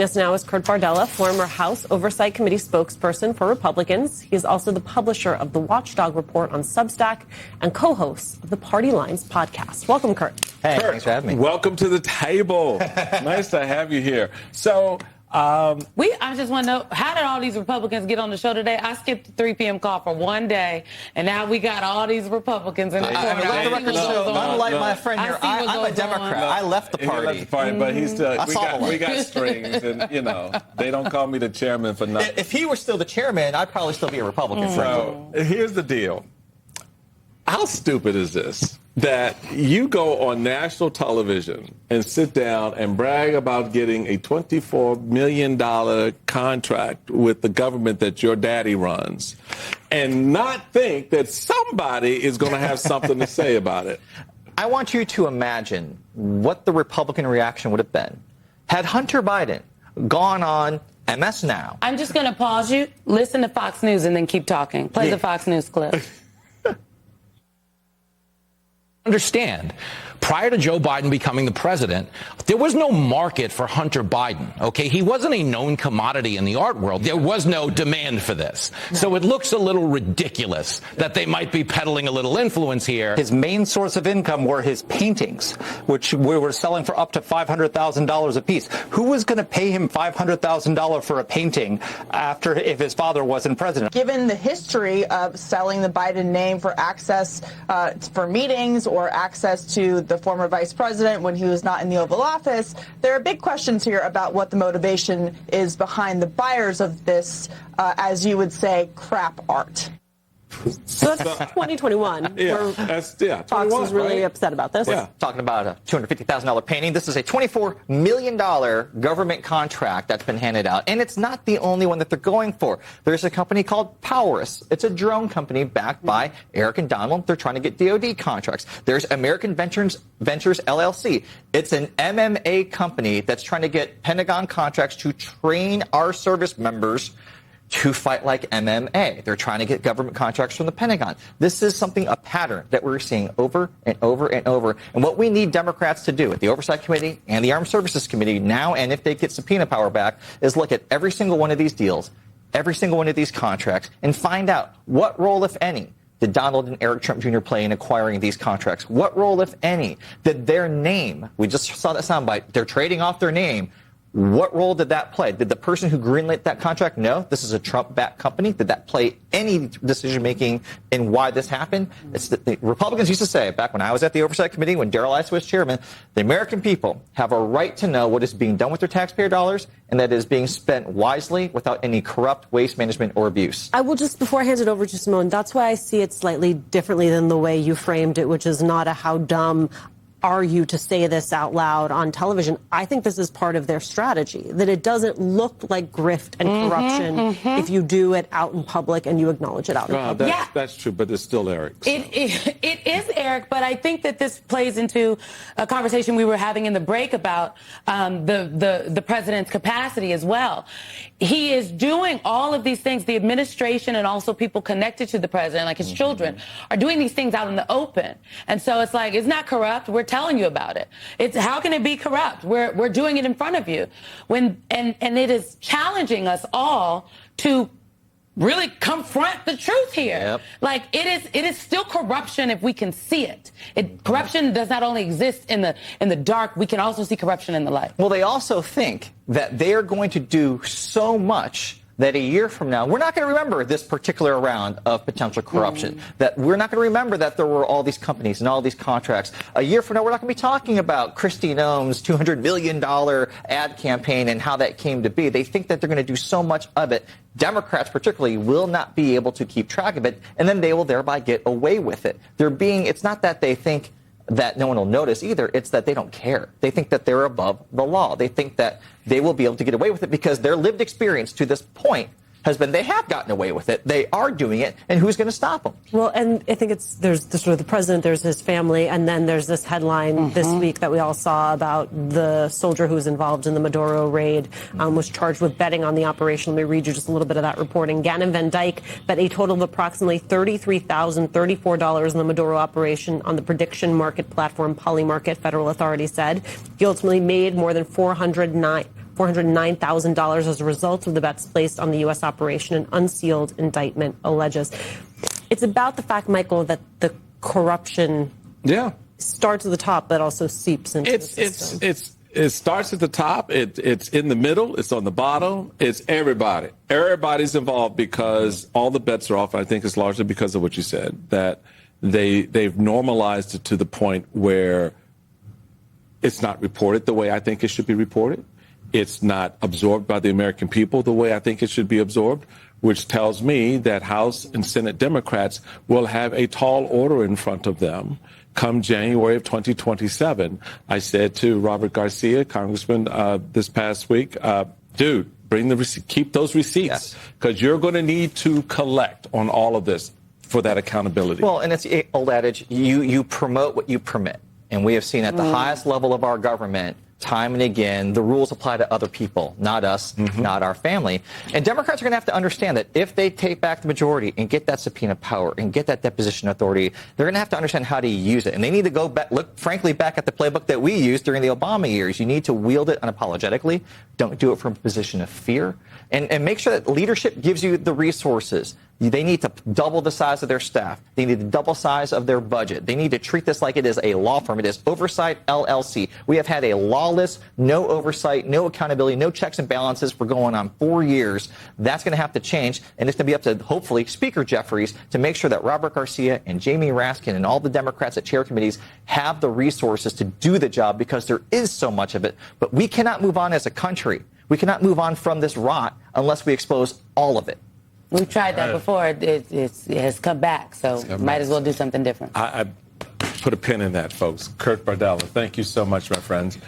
Us now is Kurt Bardella, former House Oversight Committee spokesperson for Republicans. He is also the publisher of the Watchdog Report on Substack and co-host of the Party Lines podcast. Welcome, Kurt. Hey, Kurt, thanks for having me. Welcome to the table. Nice to have you here. So, I just want to know, how did all these Republicans get on the show today? I skipped the 3 p.m. call for one day, and now we got all these Republicans in the corner. Let the record show, unlike my friend here, I'm a Democrat. I left the party. He left the party, but he's still, we got strings, and, you know, they don't call me the chairman for nothing. If he were still the chairman, I'd probably still be a Republican. So, here's the deal. How stupid is this? That you go on national television and sit down and brag about getting a $24 million contract with the government that your daddy runs and not think that somebody is going to have something to say about it. I want you to imagine what the Republican reaction would have been had Hunter Biden gone on MSNOW. I'm just going to pause you, listen to Fox News, and then keep talking. Play the Fox News clip. Understand, prior to Joe Biden becoming the president, there was no market for Hunter Biden, okay? He wasn't a known commodity in the art world. There was no demand for this. So it looks a little ridiculous that they might be peddling a little influence here. His main source of income were his paintings, which we were selling for up to $500,000 a piece. Who was going to pay him $500,000 for a painting if his father wasn't president? Given the history of selling the Biden name for access for meetings or access to the former vice president when he was not in the Oval Office, there are big questions here about what the motivation is behind the buyers of this, as you would say, crap art. So that's 2021. Yeah, Fox is really upset about this. We're talking about a $250,000 painting. This is a $24 million government contract that's been handed out. And it's not the only one that they're going for. There's a company called Powerus. It's a drone company backed by Eric and Donald. They're trying to get DOD contracts. There's American Ventures LLC. It's an MMA company that's trying to get Pentagon contracts to train our service members to fight like MMA. They're trying to get government contracts from the Pentagon. This is a pattern that we're seeing over and over and over. And what we need Democrats to do at the Oversight Committee and the Armed Services Committee now, and if they get subpoena power back, is look at every single one of these deals, every single one of these contracts, and find out what role, if any, did Donald and Eric Trump Jr. play in acquiring these contracts? What role, if any, did their name, we just saw that soundbite, they're trading off their name. What role did that play? Did the person who greenlit that contract know this is a Trump-backed company? Did that play any decision-making in why this happened? It's the Republicans used to say, back when I was at the Oversight Committee, when Darrell Issa was chairman, the American people have a right to know what is being done with their taxpayer dollars and that it is being spent wisely without any corrupt waste management or abuse. I will just, before I hand it over to Simone, that's why I see it slightly differently than the way you framed it, which is not a how dumb are you to say this out loud on television. I think this is part of their strategy, that it doesn't look like grift and corruption if you do it out in public and you acknowledge it out in public. That's true, but it's still Eric. So. It is Eric, but I think that this plays into a conversation we were having in the break about the president's capacity as well. He is doing all of these things. The administration and also people connected to the president, like his children, are doing these things out in the open. And so it's like, it's not corrupt. We're telling you about it. It's how can it be corrupt? We're doing it in front of you. And it is challenging us all to really confront the truth here. Yep. Like it is still corruption if we can see it. Corruption does not only exist in the dark, we can also see corruption in the light. Well, they also think that they're going to do so much that a year from now, we're not going to remember this particular round of potential corruption. That we're not going to remember that there were all these companies and all these contracts. A year from now, we're not going to be talking about Kristi Noem's $200 million ad campaign and how that came to be. They think that they're going to do so much of it. Democrats particularly will not be able to keep track of it, and then they will thereby get away with it. It's not that they think that no one will notice either. It's that they don't care. They think that they're above the law. They think that they will be able to get away with it because their lived experience to this point has been they have gotten away with it. They are doing it, and who's going to stop them? Well, and I think there's the president, there's his family, and then there's this headline this week that we all saw about the soldier who was involved in the Maduro raid, was charged with betting on the operation. Let me read you just a little bit of that reporting. Gannon Van Dyke bet a total of approximately $33,034 in the Maduro operation on the prediction market platform Polymarket, federal authorities said. He ultimately made more than $409,000 as a result of the bets placed on the U.S. operation, an unsealed indictment alleges. It's about the fact, Michael, that the corruption starts at the top, but also seeps into the system. It starts at the top. It's in the middle. It's on the bottom. It's everybody. Everybody's involved because all the bets are off. I think it's largely because of what you said, that they've normalized it to the point where it's not reported the way I think it should be reported. It's not absorbed by the American people the way I think it should be absorbed, which tells me that House and Senate Democrats will have a tall order in front of them come January of 2027. I said to Robert Garcia, Congressman, this past week, dude, bring the keep those receipts, because you're going to need to collect on all of this for that accountability. Well, and it's the old adage, you promote what you permit. And we have seen at the highest level of our government, time and again, the rules apply to other people, not us, not our family. And Democrats are going to have to understand that if they take back the majority and get that subpoena power and get that deposition authority, they're going to have to understand how to use it. And they need to go back, look, frankly, back at the playbook that we used during the Obama years. You need to wield it unapologetically. Don't do it from a position of fear. And make sure that leadership gives you the resources. They need to double the size of their staff. They need to double size of their budget. They need to treat this like it is a law firm. It is Oversight LLC. We have had a lawless, no oversight, no accountability, no checks and balances for going on 4 years. That's going to have to change, and it's going to be up to, hopefully, Speaker Jeffries to make sure that Robert Garcia and Jamie Raskin and all the Democrats that chair committees have the resources to do the job, because there is so much of it. But we cannot move on as a country. We cannot move on from this rot unless we expose all of it. We've tried that before. It has come back, so might as well do something different. I put a pin in that, folks. Kurt Bardella, thank you so much, my friends.